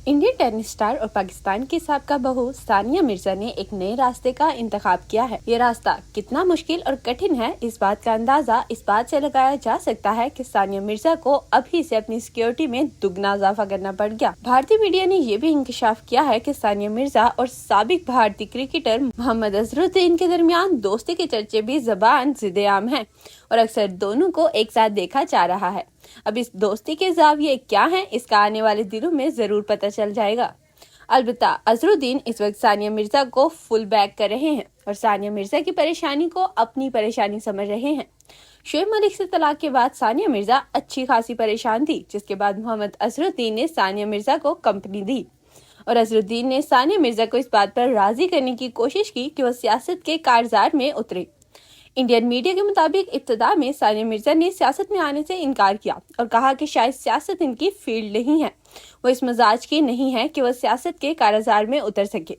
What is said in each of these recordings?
Indian tennis star और पाकिस्तान की साबका बहू सानिया मिर्जा ने एक नए रास्ते का इंतखाब किया है। ये रास्ता कितना मुश्किल और कठिन है, इस बात का अंदाजा इस बात से लगाया जा सकता है कि सानिया मिर्जा को अभी से अपनी सिक्योरिटी में दुगना इजाफा करना पड़ गया। भारतीय मीडिया ने ये भी इंकशाफ किया है कि सानिया मिर्जा और साबिक भारतीय क्रिकेटर मोहम्मद अजहरुद्दीन के दरमियान दोस्ती के चर्चे भी ज़बान ज़िद-ए-आम है और अक्सर दोनों को एक साथ देखा जा रहा है। अब इस दोस्ती के ज़ाविये क्या हैं, इसका आने वाले दिनों में जरूर पता चल जाएगा। अलबत्ता अजहरुद्दीन इस वक्त सानिया मिर्जा को फुल बैक कर रहे हैं और सानिया मिर्जा की परेशानी को अपनी परेशानी समझ रहे हैं। शोएब मलिक से तलाक के बाद सानिया मिर्जा अच्छी खासी परेशान थी, जिसके बाद मोहम्मद अजहरुद्दीन ने सानिया मिर्जा को कंपनी दी और अजहरुद्दीन ने सानिया मिर्जा को इस बात पर राजी करने की कोशिश की कि वो सियासत के कारज़ार में उतरे। इंडियन मीडिया के मुताबिक इब्तिदा में सानिया मिर्जा ने सियासत में आने से इनकार किया और कहा कि शायद सियासत इनकी फील्ड नहीं है, वो इस मजाज की नहीं है कि वह सियासत के कारज़ार में उतर सके।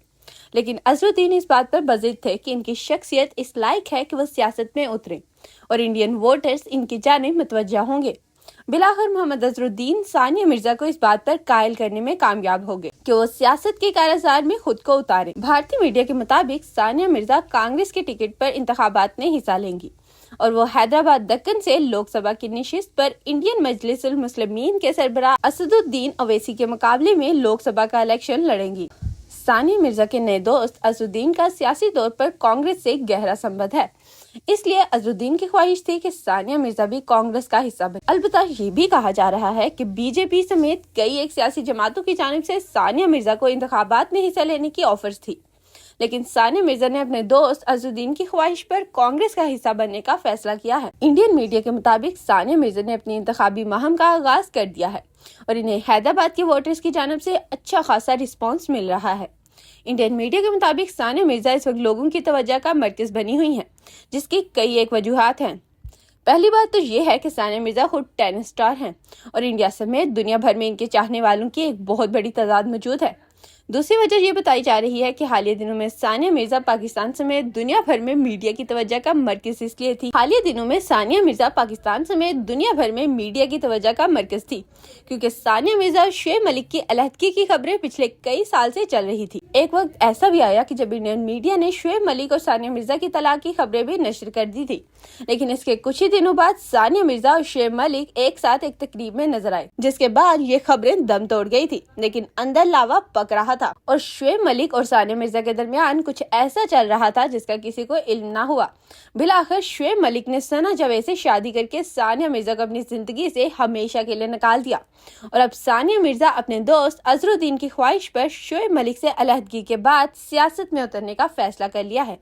लेकिन अजहरुद्दीन इस बात पर बज़िद थे कि इनकी शख्सियत इस लायक है कि वह सियासत में उतरे और इंडियन वोटर्स इनकी जानिब मुतवज्जा होंगे। बिलाखिर मोहम्मद अजहरुद्दीन सानिया मिर्जा को इस बात पर कायल करने में कामयाब हो गए कि वो सियासत के कारज़ार में खुद को उतारे। भारतीय मीडिया के मुताबिक सानिया मिर्जा कांग्रेस के टिकट पर इंतखाबात में हिस्सा लेंगी और वो हैदराबाद दक्कन से लोकसभा की नशिस्त पर इंडियन मजलिसुल मुस्लिमीन के सरबराह असदुद्दीन ओवैसी के मुकाबले में लोकसभा का इलेक्शन लड़ेंगी। सानिया मिर्जा के नए दोस्त असदुद्दीन का सियासी तौर पर कांग्रेस से गहरा संबंध है, इसलिए अजहरुद्दीन की ख्वाहिश थी कि सानिया मिर्जा भी कांग्रेस का हिस्सा बने। अलबत्ता ये भी कहा जा रहा है कि बीजेपी समेत कई एक सियासी जमातों की जानिब से सानिया मिर्जा को इंतखाबात में हिस्सा लेने की ऑफर्स थी, लेकिन सानिया मिर्जा ने अपने दोस्त अजहरुद्दीन की ख्वाहिश पर कांग्रेस का हिस्सा बनने का फैसला किया है। इंडियन मीडिया के मुताबिक सानिया मिर्जा ने अपनी इंतखाबी मुहिम का आगाज कर दिया है और इन्हें हैदराबाद के वोटर्स की जानिब से अच्छा खासा रिस्पॉन्स मिल रहा है। इंडियन मीडिया के मुताबिक सानिया मिर्जा इस वक्त लोगों की तवज्जो का मरकज बनी हुई हैं, जिसकी कई एक वजूहात हैं। पहली बात तो ये है कि सानिया मिर्जा खुद टेनिस स्टार हैं और इंडिया समेत दुनिया भर में इनके चाहने वालों की एक बहुत बड़ी तादाद मौजूद है। दूसरी वजह ये बताई जा रही है कि हालिया दिनों में सानिया मिर्जा पाकिस्तान समेत दुनिया भर में मीडिया की तवज्जो का मरकज इसलिए थी हालिया दिनों में सानिया मिर्जा पाकिस्तान समेत दुनिया भर में मीडिया की तवज्जो का मरकज थी क्योंकि सानिया मिर्जा और शोएब मलिक की अलहदगी की खबरें पिछले कई साल से चल रही थी। एक वक्त ऐसा भी आया कि जब इंडियन मीडिया ने शोएब मलिक और सानिया मिर्जा की तलाक की खबरें भी नशर कर दी थी, लेकिन इसके कुछ ही दिनों बाद सानिया मिर्जा और शोएब मलिक एक साथ एक तकरीब में नजर आए, जिसके बाद ये खबरें दम तोड़ गई थी, लेकिन अंदर लावा पक रहा था और शोएब मलिक और सानिया मिर्जा के दरमियान कुछ ऐसा चल रहा था जिसका किसी को इल्म ना हुआ। बिलाखिर शोएब मलिक ने सना जावेद से शादी करके सानिया मिर्जा को अपनी जिंदगी से हमेशा के लिए निकाल दिया और अब सानिया मिर्जा अपने दोस्त अजहरुद्दीन की ख्वाहिश पर शोएब मलिक से अलहदगी के बाद सियासत में उतरने का फैसला कर लिया है।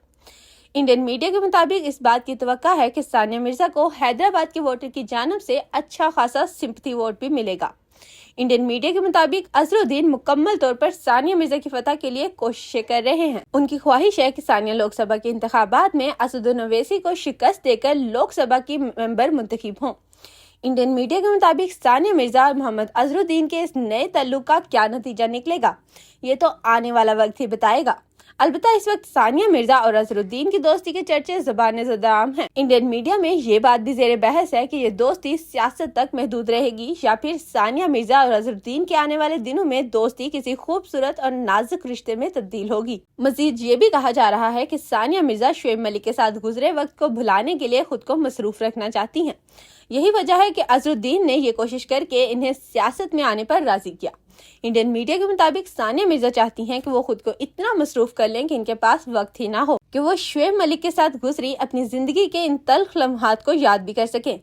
इंडियन मीडिया के मुताबिक इस बात की तवक्का है कि सानिया मिर्जा को हैदराबाद के वोटर की जानिब से अच्छा खासा सिंपैथी वोट भी मिलेगा। इंडियन मीडिया के मुताबिक अजहरुद्दीन मुकम्मल तौर पर सानिया मिर्जा की फतह के लिए कोशिशें कर रहे हैं। उनकी ख्वाहिश है कि सानिया लोकसभा के इंतखाबात में असदुद्दीन ओवैसी को शिकस्त देकर लोकसभा की मेंबर मुंतखब हों। इंडियन मीडिया के मुताबिक सानिया मिर्जा और मोहम्मद अजहरुद्दीन के इस नए तल्लुक का क्या नतीजा निकलेगा, ये तो आने वाला वक्त ही बताएगा। अलबत्ता इस वक्त सानिया मिर्जा और अजहरुद्दीन की दोस्ती के चर्चे ज़बान ज़िद-ए-आम हैं। इंडियन मीडिया में ये बात भी ज़ेरे बहस है कि ये दोस्ती सियासत तक महदूद रहेगी या फिर सानिया मिर्जा और अजहरुद्दीन के आने वाले दिनों में दोस्ती किसी खूबसूरत और नाजुक रिश्ते में तब्दील होगी। मजीद ये भी कहा जा रहा है कि सानिया मिर्जा शोएब मलिक के साथ गुजरे वक्त को भुलाने के लिए खुद को मसरूफ रखना चाहती हैं। यही वजह है कि अजहरुद्दीन ने ये कोशिश करके इन्हें सियासत में आने पर राजी किया। इंडियन मीडिया के मुताबिक सानिया मिर्जा चाहती हैं कि वो खुद को इतना मसरूफ कर लें कि इनके पास वक्त ही ना हो कि वो शोएब मलिक के साथ गुजरी अपनी जिंदगी के इन तल्ख लम्हात को याद भी कर सकें।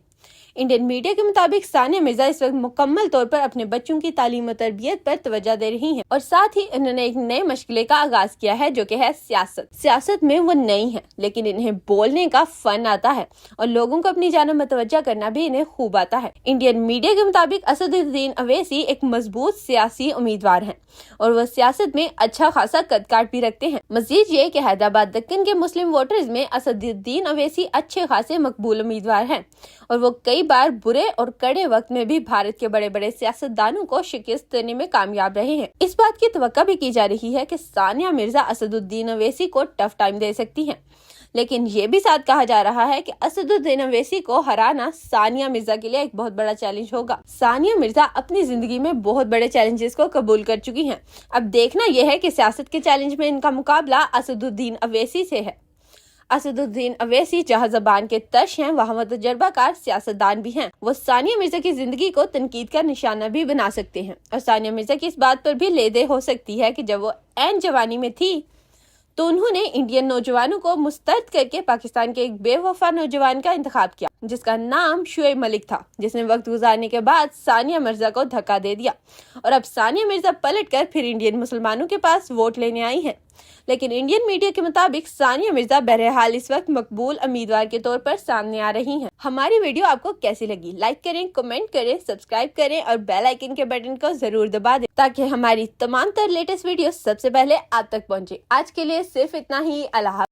इंडियन मीडिया के मुताबिक सानिया मिर्जा इस वक्त मुकम्मल तौर पर अपने बच्चों की तालीम और तरबियत पर तवज्जो दे रही हैं और साथ ही इन्होंने एक नए मशगले का आगाज किया है जो कि है सियासत। सियासत में वो नई है, लेकिन इन्हें बोलने का फन आता है और लोगों को अपनी जानिब मुतवज्जा करना भी इन्हें खूब आता है। इंडियन मीडिया के मुताबिक असदुद्दीन ओवैसी एक मजबूत सियासी उम्मीदवार हैं और वह सियासत में अच्छा खासा कद-काठ भी रखते हैं। मजीद ये कि हैदराबाद दक्कन के मुस्लिम वोटर्स में असदुद्दीन ओवैसी अच्छे खासे मकबूल उम्मीदवार हैं और वो कई बार बुरे और कड़े वक्त में भी भारत के बड़े बड़े सियासतदानों को शिकस्त देने में कामयाब रहे हैं। इस बात की तवक्का भी की जा रही है कि सानिया मिर्जा असदुद्दीन ओवैसी को टफ टाइम दे सकती हैं, لیکن یہ بھی ساتھ کہا جا رہا ہے کہ اسد الدین اویسی کو ہرانا ثانیہ مرزا کے لیے ایک بہت بڑا چیلنج ہوگا۔ ثانیہ مرزا اپنی زندگی میں بہت بڑے چیلنجز کو قبول کر چکی ہیں۔ اب دیکھنا یہ ہے کہ سیاست کے چیلنج میں ان کا مقابلہ اسد الدین اویسی سے ہے۔ اسد الدین اویسی جہاں زبان کے تش ہیں وہاں وہ تجربہ کار سیاستدان بھی ہیں۔ وہ ثانیہ مرزا کی زندگی کو تنقید کا نشانہ بھی بنا سکتے ہیں اور ثانیہ مرزا کی اس بات پر بھی لیدے ہو سکتی ہے کہ جب وہ عین جوانی میں تھی تو انہوں نے انڈین نوجوانوں کو مسترد کر کے پاکستان کے ایک بے وفا نوجوان کا انتخاب کیا جس کا نام شعیب ملک تھا، جس نے وقت گزارنے کے بعد ثانیہ مرزا کو دھکا دے دیا اور اب ثانیہ مرزا پلٹ کر پھر انڈین مسلمانوں کے پاس ووٹ لینے آئی ہیں۔ لیکن انڈین میڈیا کے مطابق ثانیہ مرزا بہرحال اس وقت مقبول امیدوار کے طور پر سامنے آ رہی ہیں۔ ہماری ویڈیو آپ کو کیسی لگی؟ لائک کریں، کمنٹ کریں، سبسکرائب کریں اور بیل آئیکن کے بٹن کو ضرور دبا دیں تاکہ ہماری تمام تر لیٹسٹ ویڈیو سب سے پہلے آپ تک پہنچے۔ آج کے لیے صرف اتنا ہی۔ اللہ حافظ۔